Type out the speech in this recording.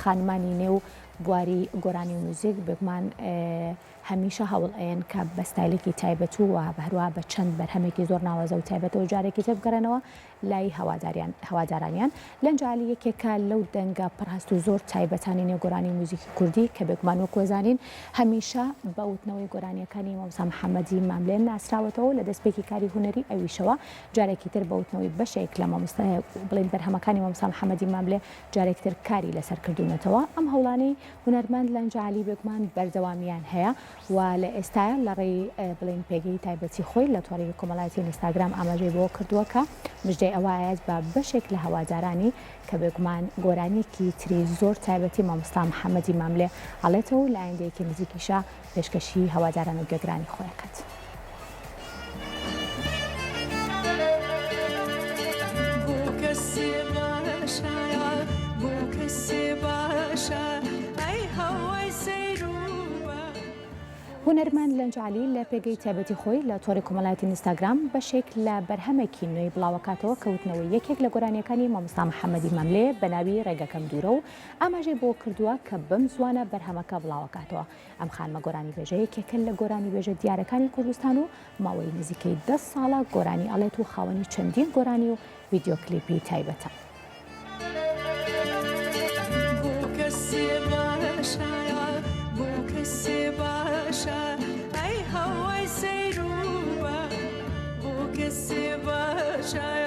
خانمانی نێو بواری گۆرانی موزیک بگومان هەمیشە هەوڵێن کە بە ستایلێکی تایبەت و هەروە بە چەند بەرهەمێکی زۆر ناوازە و تایبەتەوە جارێکی تر بگەڕێنەوە لای هەوادارانیان لەنجالی یەکێکە لەو دەنگە پڕهست و زۆر تایبەتانی نێوگۆرانی موزیکی کوردی کە بێگومان وەک وەزانین هەمیشە بەوتنەوەی گۆرانیەکانی مامۆستا محەممەدی ماملێ ناسراوەتەوە لە دەستپێکی کاری هوەری ئەویشەوە جارێکی تر بەوتنەوەی بەشێک لە مامۆستا بڵین بەرهەمەکانی مامۆستا محەممەدی ماملێ جارێکتر کاری لەسەر کردوونەتەوە ئەم هەوڵانەی هونەرمەند لەنجالی بێگومان بەردەوامیان هەیە و لە ئێستاە لە ڕێی بڵین پێگەی تایبەتی خۆی لە تۆڕی کۆمەڵایەتی ئینستاگرام ئاماژەی بۆ کردووە کە مژدەی ئەوایەت بە بەشێک لە هەوادارانی کە بێگومان گۆرانیەکی تری زۆر تایبەتی مامۆستا محەممەدی ماملێ هەڵێتەوە لە ئایندەیەکی نزیکیشە پێشکەشی هەواداران و گوێگرانی خۆیەکەت. هونەرمەند لەنجالی لە پێگەی تایبەتی خۆی لە تۆڕی کۆمەڵایەتی ئینستاگرام بەشێک لە بەرهەمێکی نوێی بڵاوکاتەوە کەوتنەوەی یەکێک لە گۆرانیەکانی مامۆستا محەممەدی ماملێ بە ناوی ڕێگەکەم دوورە و ئاماژەی بۆ کردووە کە بەم زوانە بەرهەمەکە بڵاوکاتەوە. ئەم خانمە گۆرانی بێژە یەکێکە لە گۆرانی بێژە دیارەکانی کوردستان و ماوەی نزیکەی 10 ساڵە گۆرانی ئەڵێت و خاوەنی چەندین گۆرانی و ڤیدیۆ کلیپی تایبەتە. Shine.